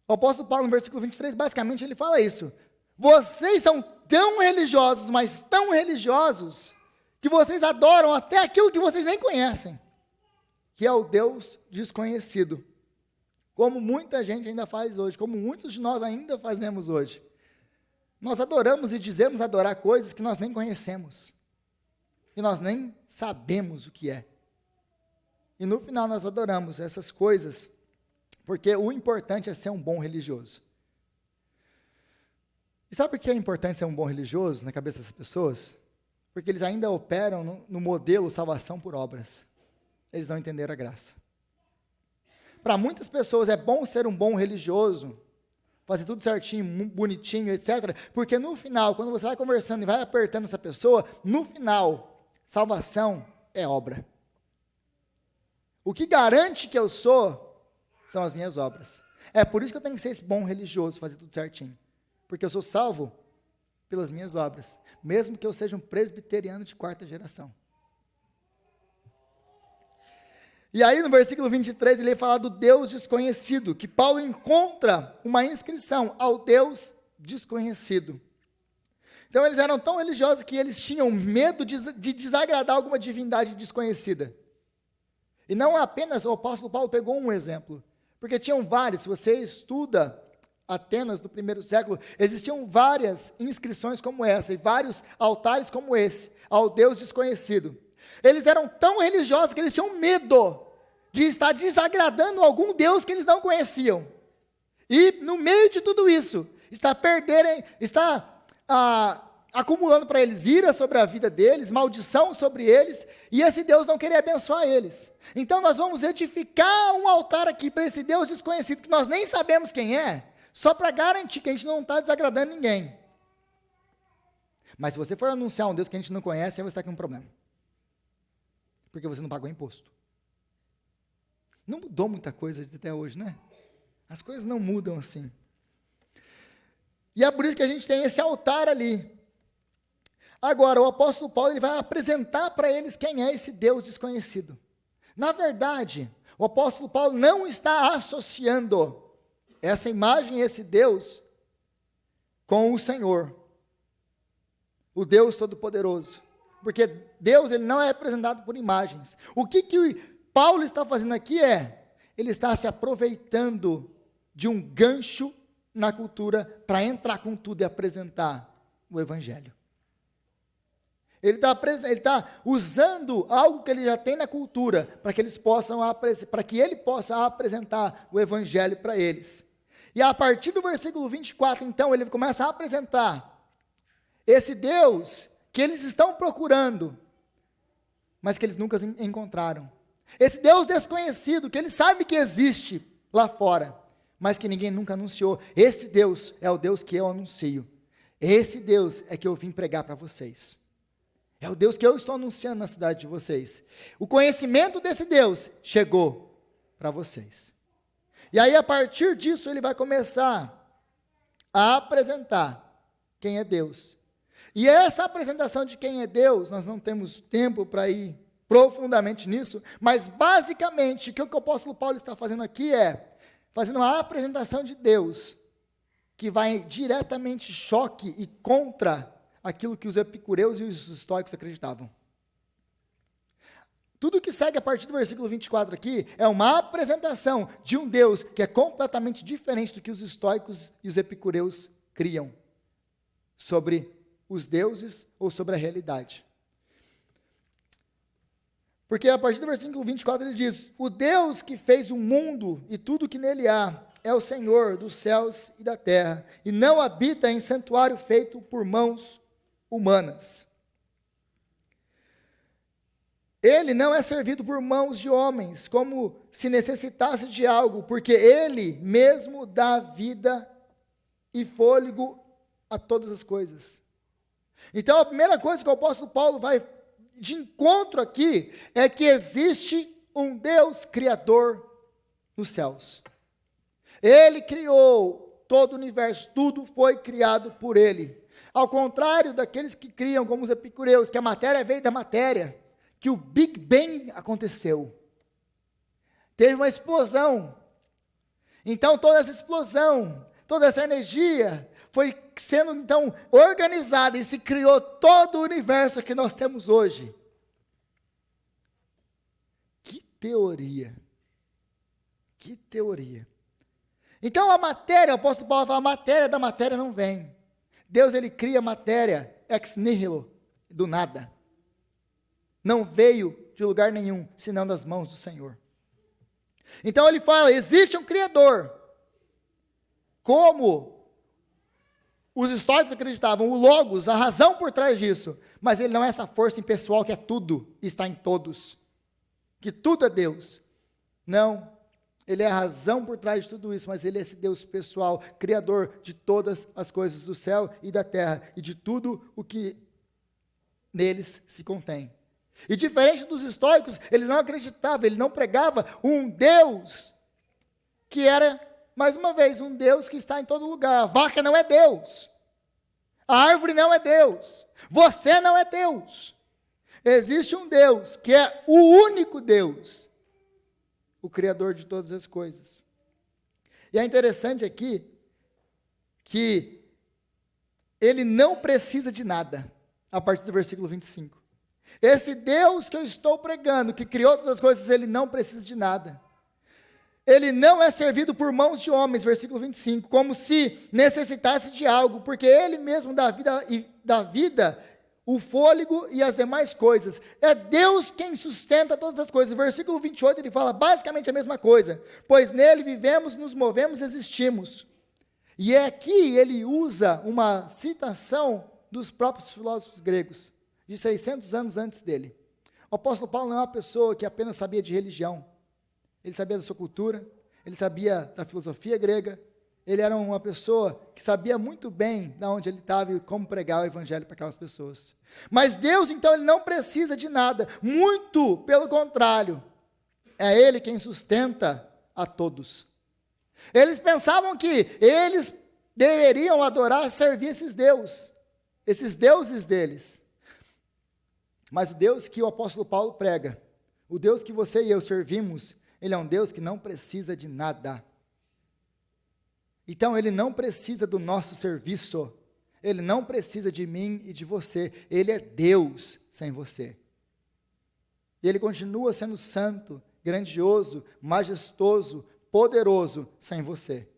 O apóstolo Paulo, no versículo 23, basicamente ele fala isso. Vocês são tão religiosos, mas tão religiosos, que vocês adoram até aquilo que vocês nem conhecem, que é o Deus desconhecido. como muita gente ainda faz hoje, como muitos de nós ainda fazemos hoje. Nós adoramos e dizemos adorar coisas que nós nem conhecemos, que nós nem sabemos o que é. E no final nós adoramos essas coisas, porque o importante é ser um bom religioso. E sabe por que é importante ser um bom religioso na cabeça dessas pessoas? Porque eles ainda operam no modelo salvação por obras. Eles não entenderam a graça. Para muitas pessoas é bom ser um bom religioso, fazer tudo certinho, bonitinho, etc. Porque no final, quando você vai conversando e vai apertando essa pessoa, no final, salvação é obra. O que garante que eu sou são as minhas obras. É por isso que eu tenho que ser esse bom religioso, fazer tudo certinho. Porque eu sou salvo pelas minhas obras, mesmo que eu seja um presbiteriano de 4ª geração. E aí no versículo 23 ele fala do Deus desconhecido, que Paulo encontra uma inscrição ao Deus desconhecido. Então eles eram tão religiosos que eles tinham medo de desagradar alguma divindade desconhecida. E não apenas, o apóstolo Paulo pegou um exemplo, porque tinham vários, se você estuda Atenas do primeiro século, existiam várias inscrições como essa, e vários altares como esse, ao Deus desconhecido. Eles eram tão religiosos que eles tinham medo de estar desagradando algum Deus que eles não conheciam. E no meio de tudo isso, está acumulando para eles ira sobre a vida deles, maldição sobre eles, e esse Deus não queria abençoar eles. Então nós vamos edificar um altar aqui para esse Deus desconhecido, que nós nem sabemos quem é, só para garantir que a gente não está desagradando ninguém. Mas se você for anunciar um Deus que a gente não conhece, aí você está com um problema. Porque você não pagou imposto. Não mudou muita coisa até hoje, né? As coisas não mudam assim. E é por isso que a gente tem esse altar ali. Agora, o apóstolo Paulo ele vai apresentar para eles quem é esse Deus desconhecido. Na verdade, o apóstolo Paulo não está associando essa imagem, esse Deus, com o Senhor, o Deus Todo-Poderoso. Porque Deus ele não é representado por imagens. O que Paulo está fazendo aqui ele está se aproveitando de um gancho na cultura para entrar com tudo e apresentar o Evangelho. Ele está usando algo que ele já tem na cultura para que ele possa apresentar o Evangelho para eles. E a partir do versículo 24, então, ele começa a apresentar esse Deus que eles estão procurando, mas que eles nunca encontraram. Esse Deus desconhecido, que eles sabem que existe lá fora, mas que ninguém nunca anunciou. Esse Deus é o Deus que eu anuncio. Esse Deus é que eu vim pregar para vocês. É o Deus que eu estou anunciando na cidade de vocês. O conhecimento desse Deus chegou para vocês. E aí, a partir disso, ele vai começar a apresentar quem é Deus. E essa apresentação de quem é Deus, nós não temos tempo para ir profundamente nisso, mas basicamente, o que o apóstolo Paulo está fazendo aqui fazendo uma apresentação de Deus, que vai diretamente choque e contra aquilo que os epicureus e os estoicos acreditavam. Tudo que segue a partir do versículo 24 aqui é uma apresentação de um Deus que é completamente diferente do que os estoicos e os epicureus criam sobre os deuses ou sobre a realidade. Porque a partir do versículo 24 ele diz: o Deus que fez o mundo e tudo que nele há é o Senhor dos céus e da terra, e não habita em santuário feito por mãos humanas. Ele não é servido por mãos de homens, como se necessitasse de algo, porque ele mesmo dá vida e fôlego a todas as coisas. Então, a primeira coisa que o apóstolo Paulo vai de encontro aqui é que existe um Deus criador nos céus. Ele criou todo o universo, tudo foi criado por ele. Ao contrário daqueles que criam, como os epicureus, que a matéria veio da matéria, que o Big Bang aconteceu. Teve uma explosão. Então, toda essa explosão, toda essa energia foi sendo, então, organizada e se criou todo o universo que nós temos hoje. Que teoria! Que teoria! Então a matéria, o apóstolo Paulo fala, a matéria da matéria não vem. Deus, ele cria matéria ex nihilo, do nada. Não veio de lugar nenhum, senão das mãos do Senhor. Então ele fala, existe um Criador. Como os estoicos acreditavam, o Logos, a razão por trás disso. Mas ele não é essa força impessoal que é tudo, está em todos. Que tudo é Deus. Não, ele é a razão por trás de tudo isso, mas ele é esse Deus pessoal, criador de todas as coisas do céu e da terra, e de tudo o que neles se contém. E diferente dos estoicos, ele não acreditava, ele não pregava um Deus que era, mais uma vez, um Deus que está em todo lugar. A vaca não é Deus, a árvore não é Deus, você não é Deus. Existe um Deus que é o único Deus, o Criador de todas as coisas. E é interessante aqui que ele não precisa de nada, a partir do versículo 25. Esse Deus que eu estou pregando, que criou todas as coisas, ele não precisa de nada. Ele não é servido por mãos de homens, versículo 25, como se necessitasse de algo, porque ele mesmo dá vida, o fôlego e as demais coisas. É Deus quem sustenta todas as coisas. Versículo 28, ele fala basicamente a mesma coisa. Pois nele vivemos, nos movemos, existimos. E é aqui ele usa uma citação dos próprios filósofos gregos, de 600 anos antes dele. O apóstolo Paulo não é uma pessoa que apenas sabia de religião. Ele sabia da sua cultura, ele sabia da filosofia grega, ele era uma pessoa que sabia muito bem de onde ele estava e como pregar o evangelho para aquelas pessoas. Mas Deus, então, ele não precisa de nada, muito pelo contrário, é ele quem sustenta a todos. Eles pensavam que eles deveriam adorar, servir esses deuses deles. Mas o Deus que o apóstolo Paulo prega, o Deus que você e eu servimos, ele é um Deus que não precisa de nada. Então, ele não precisa do nosso serviço, ele não precisa de mim e de você, ele é Deus sem você. E ele continua sendo santo, grandioso, majestoso, poderoso sem você.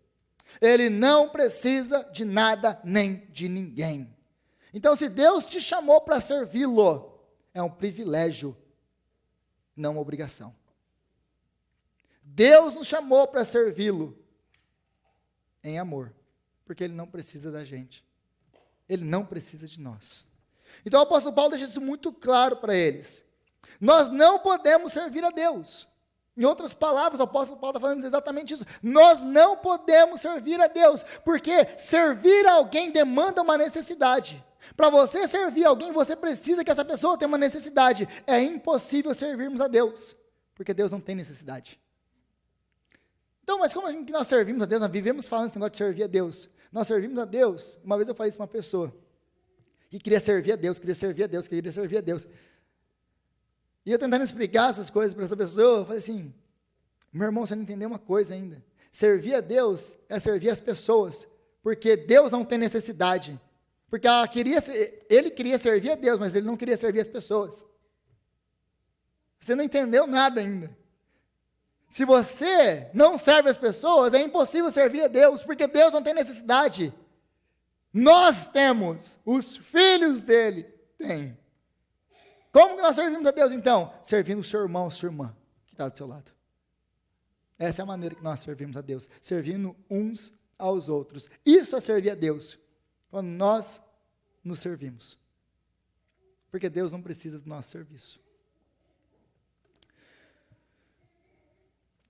Ele não precisa de nada nem de ninguém. Então, se Deus te chamou para servi-lo, é um privilégio, não uma obrigação. Deus nos chamou para servi-lo em amor, porque ele não precisa da gente. Ele não precisa de nós. Então o apóstolo Paulo deixa isso muito claro para eles. Nós não podemos servir a Deus. Em outras palavras, o apóstolo Paulo está falando exatamente isso. Nós não podemos servir a Deus, porque servir a alguém demanda uma necessidade. Para você servir alguém, você precisa que essa pessoa tenha uma necessidade. É impossível servirmos a Deus, porque Deus não tem necessidade. Então, mas como assim que nós servimos a Deus? Nós vivemos falando esse negócio de servir a Deus. Nós servimos a Deus. Uma vez eu falei isso para uma pessoa que queria servir a Deus, queria servir a Deus, queria servir a Deus. E eu tentando explicar essas coisas para essa pessoa, eu falei assim, meu irmão, você não entendeu uma coisa ainda. Servir a Deus é servir as pessoas, porque Deus não tem necessidade. Porque ele queria servir a Deus, mas ele não queria servir as pessoas. Você não entendeu nada ainda. Se você não serve as pessoas, é impossível servir a Deus, porque Deus não tem necessidade. Nós temos, os filhos dele têm. Como que nós servimos a Deus, então? Servindo o seu irmão, a sua irmã, que está do seu lado. Essa é a maneira que nós servimos a Deus, servindo uns aos outros. Isso é servir a Deus, quando nós nos servimos. Porque Deus não precisa do nosso serviço.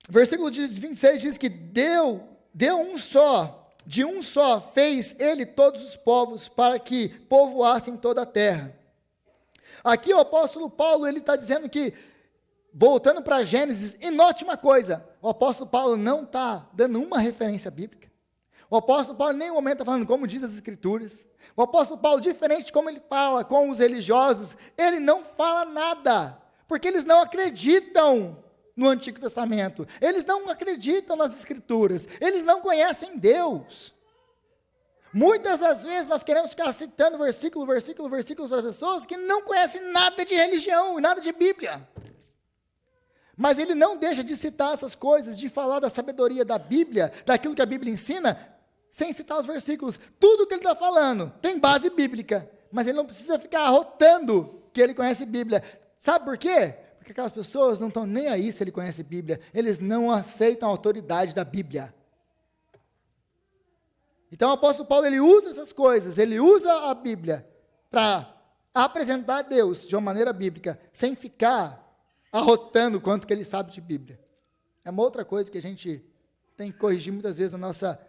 Versículo 26 diz que deu um só, de um só fez ele todos os povos para que povoassem toda a terra. Aqui o apóstolo Paulo, ele está dizendo que, voltando para Gênesis, e note uma coisa, o apóstolo Paulo não está dando uma referência bíblica. O apóstolo Paulo em nenhum momento está falando como diz as escrituras. O apóstolo Paulo, diferente de como ele fala com os religiosos, ele não fala nada, porque eles não acreditam no Antigo Testamento, eles não acreditam nas Escrituras, eles não conhecem Deus. Muitas das vezes nós queremos ficar citando versículo para pessoas que não conhecem nada de religião, nada de Bíblia. Mas ele não deixa de citar essas coisas, de falar da sabedoria da Bíblia, daquilo que a Bíblia ensina, sem citar os versículos. Tudo que ele está falando tem base bíblica, mas ele não precisa ficar arrotando que ele conhece Bíblia. Sabe por quê? Porque aquelas pessoas não estão nem aí se ele conhece Bíblia. Eles não aceitam a autoridade da Bíblia. Então o apóstolo Paulo, ele usa essas coisas, ele usa a Bíblia para apresentar a Deus de uma maneira bíblica, sem ficar arrotando quanto que ele sabe de Bíblia. É uma outra coisa que a gente tem que corrigir muitas vezes na nossa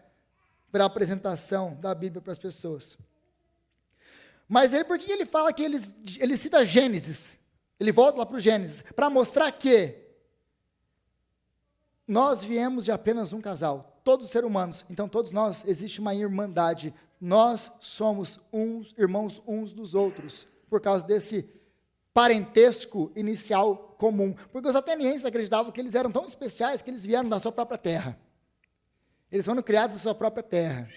apresentação da Bíblia para as pessoas. Mas por que ele fala que ele cita Gênesis? Ele volta lá para o Gênesis, para mostrar que nós viemos de apenas um casal, todos os seres humanos, então todos nós, existe uma irmandade, nós somos irmãos uns dos outros, por causa desse parentesco inicial comum, porque os atenienses acreditavam que eles eram tão especiais que eles vieram da sua própria terra, eles foram criados da sua própria terra,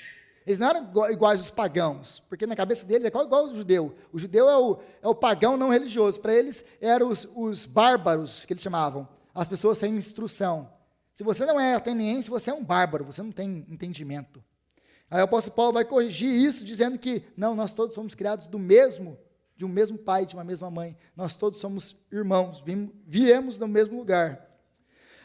eles não eram iguais aos pagãos, porque na cabeça deles é igual ao judeu. O judeu é o pagão não religioso. Para eles eram os bárbaros, que eles chamavam, as pessoas sem instrução. Se você não é ateniense, você é um bárbaro, você não tem entendimento. Aí o apóstolo Paulo vai corrigir isso, dizendo que, não, nós todos somos criados de um mesmo pai, de uma mesma mãe. Nós todos somos irmãos, viemos do mesmo lugar.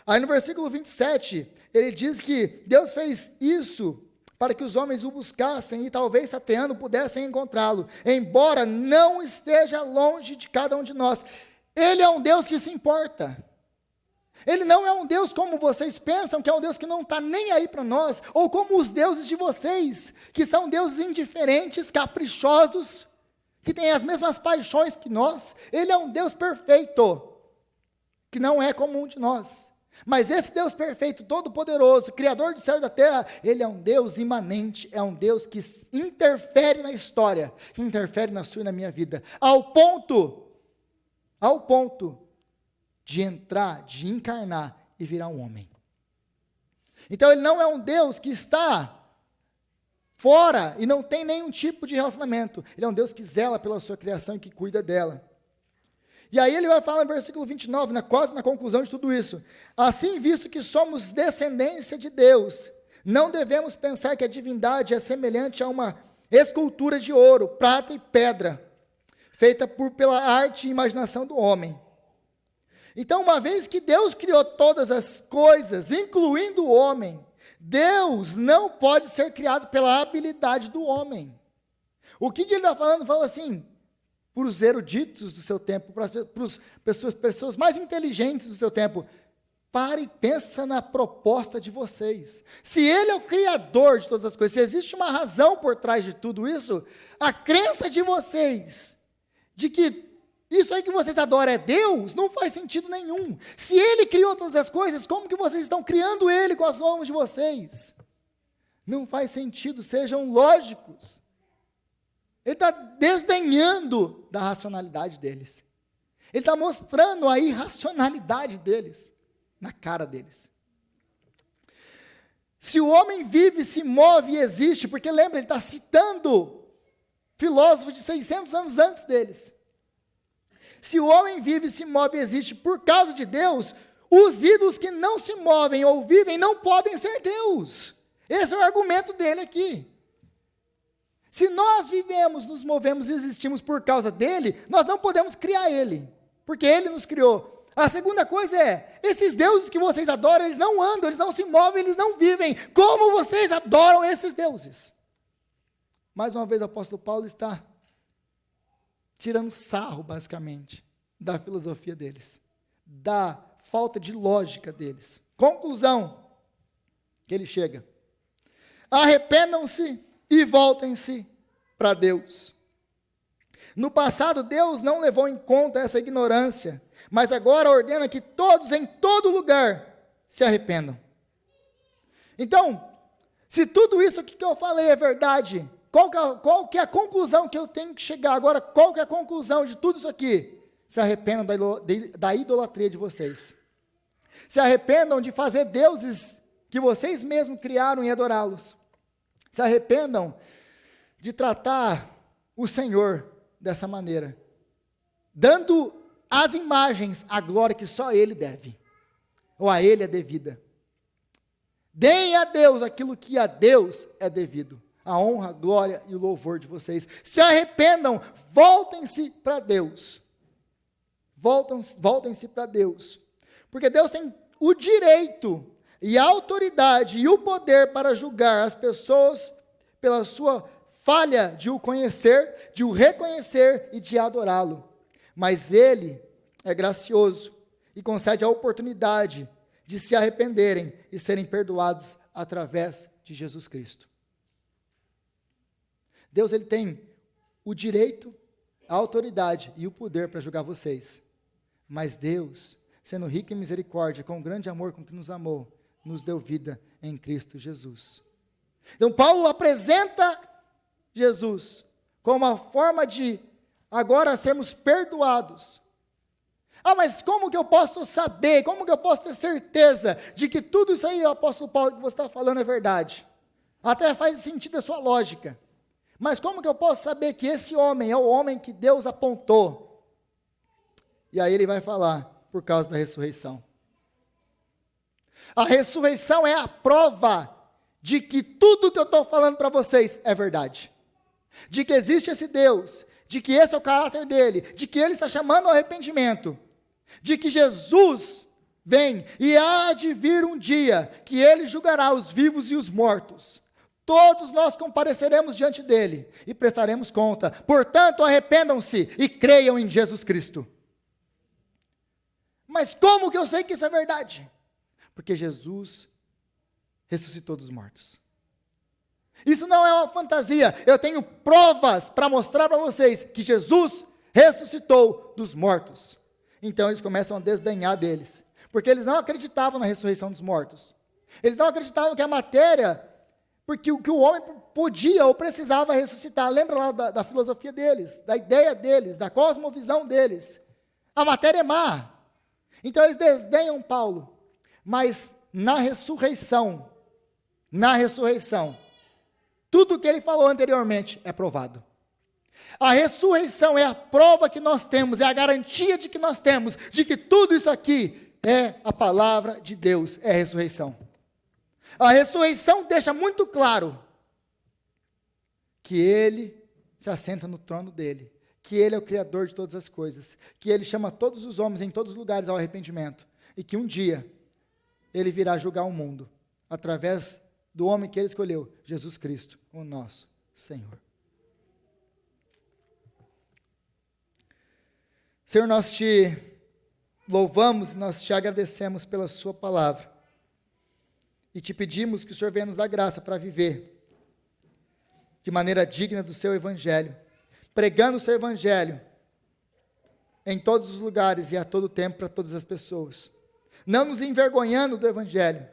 Aí no versículo 27, ele diz que Deus fez isso para que os homens o buscassem e talvez sateando pudessem encontrá-lo, embora não esteja longe de cada um de nós. Ele é um Deus que se importa. Ele não é um Deus como vocês pensam, que é um Deus que não está nem aí para nós, ou como os deuses de vocês, que são deuses indiferentes, caprichosos, que têm as mesmas paixões que nós. Ele é um Deus perfeito, que não é como um de nós. Mas esse Deus perfeito, todo-poderoso, Criador do céu e da terra, Ele é um Deus imanente, é um Deus que interfere na história, que interfere na sua e na minha vida, ao ponto de entrar, de encarnar e virar um homem. Então Ele não é um Deus que está fora e não tem nenhum tipo de relacionamento. Ele é um Deus que zela pela sua criação e que cuida dela. E aí ele vai falar no versículo 29, quase na conclusão de tudo isso. Assim, visto que somos descendência de Deus, não devemos pensar que a divindade é semelhante a uma escultura de ouro, prata e pedra, feita pela arte e imaginação do homem. Então, uma vez que Deus criou todas as coisas, incluindo o homem, Deus não pode ser criado pela habilidade do homem. O que ele está falando? Fala assim, para os eruditos do seu tempo, para as pessoas mais inteligentes do seu tempo, para e pensa na proposta de vocês. Se Ele é o Criador de todas as coisas, se existe uma razão por trás de tudo isso, a crença de vocês, de que isso aí que vocês adoram é Deus, não faz sentido nenhum. Se Ele criou todas as coisas, como que vocês estão criando Ele com as mãos de vocês? Não faz sentido, sejam lógicos. Ele está desdenhando da racionalidade deles. Ele está mostrando a irracionalidade deles, na cara deles. Se o homem vive, se move e existe, porque lembra, ele está citando filósofos de 600 anos antes deles. Se o homem vive, se move e existe por causa de Deus, os ídolos que não se movem ou vivem não podem ser Deus. Esse é o argumento dele aqui. Se nós vivemos, nos movemos e existimos por causa dele, nós não podemos criar ele, porque ele nos criou. A segunda coisa é, esses deuses que vocês adoram, eles não andam, eles não se movem, eles não vivem. Como vocês adoram esses deuses? Mais uma vez o apóstolo Paulo está tirando sarro, basicamente, da filosofia deles, da falta de lógica deles. Conclusão que ele chega: arrependam-se e voltem-se para Deus. No passado, Deus não levou em conta essa ignorância, mas agora ordena que todos, em todo lugar, se arrependam. Então, se tudo isso que eu falei é verdade, qual que é a conclusão que eu tenho que chegar? Agora, qual que é a conclusão de tudo isso aqui? Se arrependam da idolatria de vocês. Se arrependam de fazer deuses que vocês mesmos criaram e adorá-los. Se arrependam de tratar o Senhor dessa maneira, dando às imagens a glória que só Ele deve. ou a Ele é devida. Deem a Deus aquilo que a Deus é devido. A honra, a glória e o louvor de vocês. Se arrependam, voltem-se para Deus. Voltem-se para Deus. Porque Deus tem o direito e a autoridade e o poder para julgar as pessoas pela sua falha de o conhecer, de o reconhecer e de adorá-lo. Mas Ele é gracioso e concede a oportunidade de se arrependerem e serem perdoados através de Jesus Cristo. Deus, Ele tem o direito, a autoridade e o poder para julgar vocês. Mas Deus, sendo rico em misericórdia, com grande amor com que nos amou, nos deu vida em Cristo Jesus. Então Paulo apresenta Jesus como uma forma de agora sermos perdoados. Mas como que eu posso saber, como que eu posso ter certeza de que tudo isso aí, o apóstolo Paulo, que você está falando é verdade? Até faz sentido a sua lógica. Mas como que eu posso saber que esse homem é o homem que Deus apontou? E aí ele vai falar, por causa da ressurreição. A ressurreição é a prova de que tudo que eu estou falando para vocês é verdade. De que existe esse Deus, de que esse é o caráter dele, de que ele está chamando ao arrependimento, de que Jesus vem e há de vir um dia que ele julgará os vivos e os mortos. Todos nós compareceremos diante dele e prestaremos conta. Portanto, arrependam-se e creiam em Jesus Cristo. Mas como que eu sei que isso é verdade? Porque Jesus ressuscitou dos mortos. Isso não é uma fantasia. Eu tenho provas para mostrar para vocês que Jesus ressuscitou dos mortos. Então eles começam a desdenhar deles, porque eles não acreditavam na ressurreição dos mortos. Eles não acreditavam que a matéria, porque o que o homem podia ou precisava ressuscitar. Lembra lá da filosofia deles, da ideia deles, da cosmovisão deles. A matéria é má. Então eles desdenham Paulo. Mas na ressurreição, tudo o que ele falou anteriormente é provado. A ressurreição é a prova que nós temos, é a garantia de que nós temos, de que tudo isso aqui é a palavra de Deus, é a ressurreição. A ressurreição deixa muito claro que ele se assenta no trono dele, que ele é o Criador de todas as coisas, que ele chama todos os homens em todos os lugares ao arrependimento, e que um dia ele virá julgar o mundo, através do homem que ele escolheu, Jesus Cristo, o nosso Senhor. Senhor, nós te louvamos, nós te agradecemos pela sua palavra, e te pedimos que o Senhor venha nos dar graça para viver de maneira digna do seu evangelho, pregando o seu evangelho em todos os lugares e a todo tempo para todas as pessoas, não nos envergonhando do evangelho.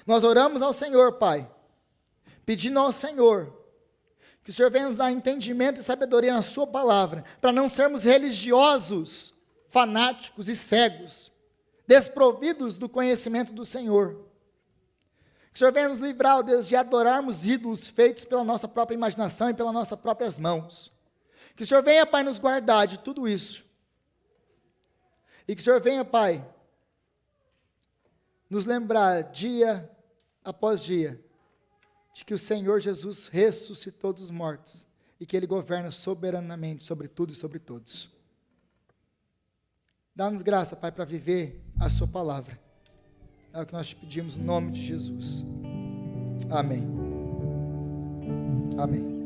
Nós oramos ao Senhor, Pai, pedindo ao Senhor que o Senhor venha nos dar entendimento e sabedoria na sua palavra, para não sermos religiosos, fanáticos e cegos, desprovidos do conhecimento do Senhor. Que o Senhor venha nos livrar, ó Deus, de adorarmos ídolos feitos pela nossa própria imaginação e pelas nossas próprias mãos. Que o Senhor venha, Pai, nos guardar de tudo isso. E que o Senhor venha, Pai, nos lembrar dia após dia de que o Senhor Jesus ressuscitou dos mortos e que Ele governa soberanamente sobre tudo e sobre todos. Dá-nos graça, Pai, para viver a sua palavra. É o que nós te pedimos no nome de Jesus. Amém. Amém.